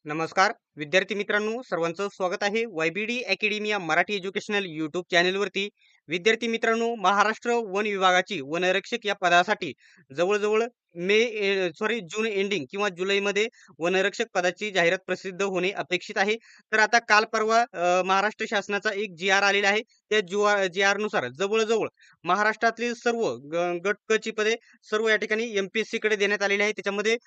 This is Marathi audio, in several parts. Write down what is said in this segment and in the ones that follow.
नमस्कार विद्यार्थी मित्रांनो, सर्वांचं स्वागत आहे वायबीडी अकॅडमी या मराठी एज्युकेशनल यूट्यूब चॅनलवरती. विद्यार्थी मित्रांनो, महाराष्ट्र वन विभागाची वनरक्षक या पदासाठी जवळजवळ जून एंडिंग किंवा जुलैमध्ये वनरक्षक पदाची जाहिरात प्रसिद्ध होणे अपेक्षित आहे. तर आता काल परवा महाराष्ट्र शासनाचा एक जी आर आलेला आहे. त्या जी आर नुसार जवळजवळ महाराष्ट्रातील सर्व गट क ची पदे सर्व या ठिकाणी एमपीएससी कडे देण्यात आलेली आहे. त्याच्यामध्ये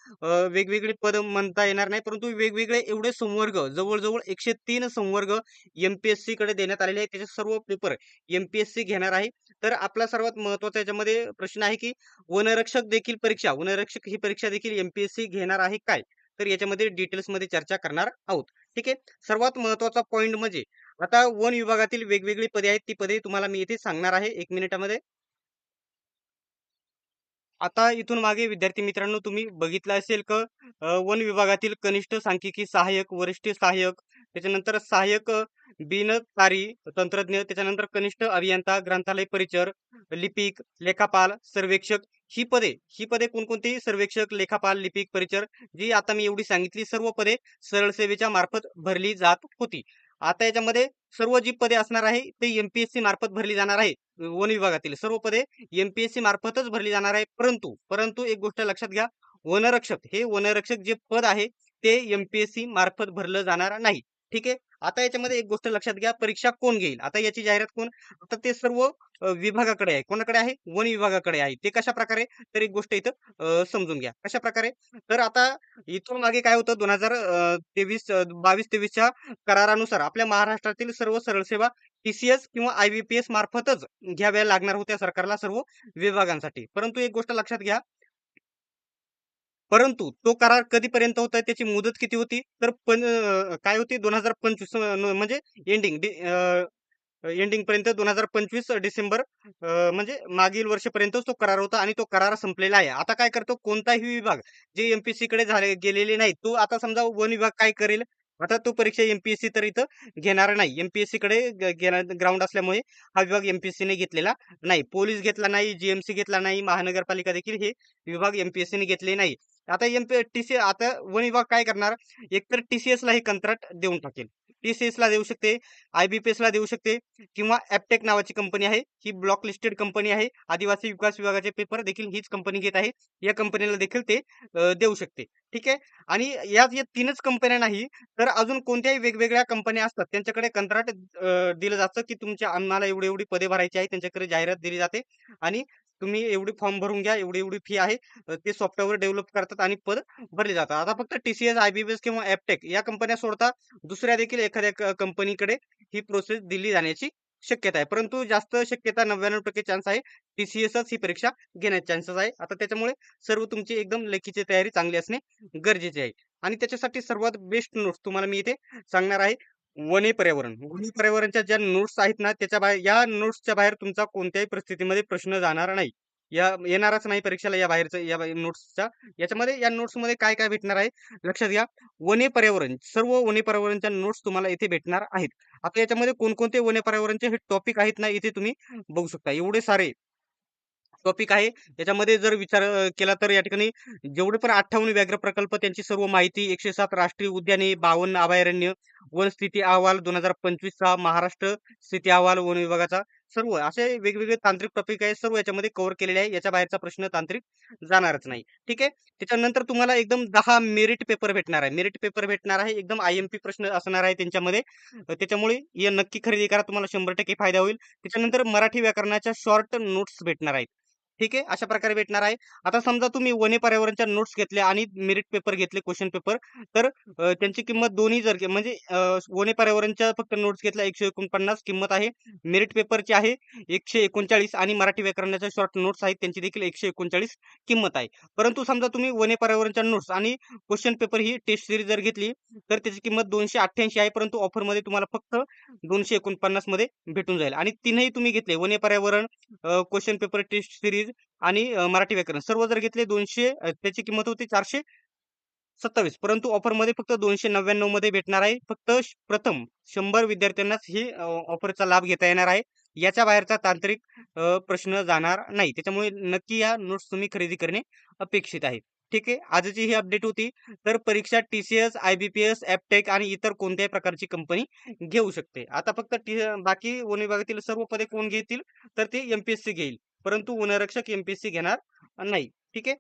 वेगवेगळी पद म्हणता येणार नाही, परंतु वेगवेगळे एवढे संवर्ग जवळजवळ 103 संवर्ग एमपीएससी कडे देण्यात आलेले आहेत. त्याचे सर्व पेपर एमपीएससी घेणार आहे. तर आपला सर्वात महत्त्वाचा याच्यामध्ये प्रश्न आहे की वनरक्षक ही परीक्षा देखील एमपीएससी घेणार आहे काय? तर याच्यामध्ये डिटेल्समध्ये चर्चा करणार आहोत. ठीक आहे. सर्वात महत्त्वाचा पॉइंट म्हणजे आता वन विभागातील वेगवेगळी पदे आहेत. ती पदे तुम्हाला मी इथे सांगणार आहे 1 मिनिटामध्ये. आता इथून मागे विद्यार्थी मित्रांनो, तुम्ही बघितलं असेल की वन विभागातील कनिष्ठ सांख्यिकी सहाय्यक, वरिष्ठ सहाय्यक, त्याच्यानंतर सहाय्यक बिनतारी तंत्रज्ञ, त्याच्यानंतर कनिष्ठ अभियंता, ग्रंथालय परिचर, लिपिक, लेखापाल, सर्वेक्षक ही पदे कोणकोणती? सर्वेक्षक, लेखापाल, लिपिक, परिचर, जी आता मी एवढी सांगितली सर्व पदे सरळ सेवेच्या मार्फत भरली जात होती. आता याच्यामध्ये सर्व जी पदे असणार आहे ते एमपीएससी मार्फत भरली जाणार आहे. वन विभागातील सर्व पदे एमपीएससी मार्फतच भरली जाणार आहे. परंतु परंतु एक गोष्ट लक्षात घ्या, वनरक्षक जे पद आहे ते एमपीएससी मार्फत भरलं जाणार नाही. ठीक आहे. आता याच्यामध्ये एक गोष्ट लक्षात घ्या, परीक्षा कोण घेईल? आता याची जाहिरात कोण? आता ते सर्व विभागाकडे आहे. कोणाकडे आहे? वन विभागाकडे आहे. ते कशा प्रकारे? तर एक गोष्ट इथं समजून घ्या. कशा प्रकारे? तर आता इथून मागे काय होतं 22-23च्या करारानुसार आपल्या महाराष्ट्रातील सर्व सरळ सेवा टीसीएस किंवा आयबीपीएस मार्फतच घ्याव्या लागणार होत्या सरकारला सर्व विभागांसाठी. परंतु एक गोष्ट लक्षात घ्या, परंतु तो करार कधीपर्यंत होता? त्याची मुदत किती होती? तर काय होती? 2025 म्हणजे एंडिंग एंडिंगपर्यंत 2025 डिसेंबर म्हणजे मागील वर्षापर्यंतच तो करार होता आणि तो करार संपलेला आहे. आता काय करतो कोणताही विभाग जे एमपीएससी कडे गेलेले नाही, तो आता समजा वन विभाग काय करेल? आता तो परीक्षा एमपीएससी तर इथं घेणार नाही. एमपीएससी कडे ग्राउंड असल्यामुळे हा विभाग एमपीएससी ने घेतलेला नाही. पोलीस घेतला नाही, जीएमसी घेतला नाही, महानगरपालिका देखील हे विभाग एमपीएससी ने घेतले नाही. आता आता वन विभाग काय करणार? एकतर टीसीएस ला हे कंत्राट देऊन टाकेल. टीसीएस ला देऊ शकते, आयबीपीएस ला देऊ शकते, किंवा ॲपटेक नावाची कंपनी आहे. ही ब्लॉक लिस्टेड कंपनी आहे. आदिवासी विकास विभागाचे पेपर देखील हीच कंपनी घेत आहे. या कंपनीला देखील ते देऊ शकते. ठीक आहे. आणि या 3च कंपन्या नाही, तर अजून कोणत्याही वेगवेगळ्या कंपन्या असतात त्यांच्याकडे कंत्राट दिलं जातं की तुमच्या आम्हाला एवढी पदे भरायची आहे. त्यांच्याकडे जाहिरात दिली जाते आणि तुम्ही एवढी फॉर्म भरून घ्या, एवढी फी आहे. ते सॉफ्टवेअर डेव्हलप करतात आणि पद भरली जातात. आता फक्त टीसीएस, आयबीपीएस किंवा ॲपटेक या कंपन्या सोडता दुसऱ्या देखील एखाद्या कंपनीकडे ही प्रोसेस दिली जाण्याची शक्यता आहे. परंतु जास्त शक्यता 99% चान्स आहे टीसीएसच ही परीक्षा घेण्याचे चान्सेस आहे. आता त्याच्यामुळे सर्व तुमची एकदम लेखीची तयारी चांगली असणे गरजेचे आहे. आणि त्याच्यासाठी सर्वात बेस्ट नोट्स तुम्हाला मी इथे सांगणार आहे. वने पर्यावरण. वने पर्यावरणच्या ज्या नोट्स आहेत ना, त्याच्या बाहेर या नोट्सच्या बाहेर तुमचा कोणत्याही परिस्थितीमध्ये प्रश्न जाणार नाही. येणारच नाही परीक्षेला या बाहेरचं या नोट्सच्या. याच्यामध्ये या नोट्समध्ये काय-काय भेटणार आहे लक्षात घ्या. सर्व वने पर्यावरणच्या नोट्स तुम्हाला इथे भेटणार आहेत. आता याच्यामध्ये कोणकोणते वने पर्यावरणचे हे टॉपिक आहेत ना, इथे तुम्ही बघू शकता. एवढे सारे टॉपिक आहे. याच्यामध्ये जर विचार केला तर या ठिकाणी जेवढे पण 58 व्याघ्र प्रकल्प त्यांची सर्व माहिती, 107 राष्ट्रीय उद्याने, 52 अभयारण्य, वन स्थिती अहवाल 2025 चा महाराष्ट्र स्थिती अहवाल वन विभागाचा, सर्व असे वेगवेगळे तांत्रिक टॉपिक आहे. सर्व याच्यामध्ये कव्हर केलेले आहे. याच्या बाहेरचा प्रश्न तांत्रिक जाणारच नाही. ठीक आहे. त्याच्यानंतर तुम्हाला एकदम 10 मेरिट पेपर भेटणार आहे. मेरिट पेपर भेटणार आहे. एकदम आयएमपी प्रश्न असणार आहे त्यांच्यामध्ये. त्याच्यामुळे हे नक्की खरेदी करा. तुम्हाला 100% फायदा होईल. त्याच्यानंतर मराठी व्याकरणाच्या शॉर्ट नोट्स भेटणार आहेत. ठीक आहे. अशा प्रकारे भेटणार आहे. आता समजा तुम्ही वने पर्यावरणच्या नोट्स घेतल्या आणि मेरिट पेपर घेतले, क्वेश्चन पेपर, तर त्यांची किंमत दोन्ही जर म्हणजे वने पर्यावरणच्या फक्त नोट्स घेतल्या 149 किंमत आहे. मेरिट पेपरची आहे 139 आणि मराठी व्याकरणाच्या शॉर्ट नोट्स आहेत त्यांची देखील 139 किंमत आहे. परंतु समजा तुम्ही वने पर्यावरणच्या नोट्स आणि क्वेश्चन पेपर ही टेस्ट सीरीज जर घेतली तर त्याची किंमत 288 आहे. परंतु ऑफरमध्ये तुम्हाला फक्त 249 मध्ये भेटून जाईल. आणि तीनही तुम्ही घेतले वने पर्यावरण, क्वेश्चन पेपर टेस्ट सीरीज आणि मराठी व्याकरण सर्व जर घेतले 200, त्याची किंमत होती 427, परंतु ऑफरमध्ये फक्त 299 मध्ये भेटणार आहे. फक्त प्रथम 100 विद्यार्थ्यांनाच ही ऑफरचा लाभ घेता येणार आहे. याच्या बाहेरचा तांत्रिक प्रश्न जाणार नाही. त्याच्यामुळे नक्की या नोट्स तुम्ही खरेदी करणे अपेक्षित आहे. ठीक आहे. आजची ही अपडेट होती. तर परीक्षा TCS, IBPS, ॲपटेक आणि इतर कोणत्याही प्रकारची कंपनी घेऊ शकते. आता फक्त बाकी वन विभागातील सर्व पदे कोण घेतील? तर ते एम-पी-एस-सी घेईल. परंतु वनरक्षक एम-पी-एस-सी घेणार नाही. ठीक आहे.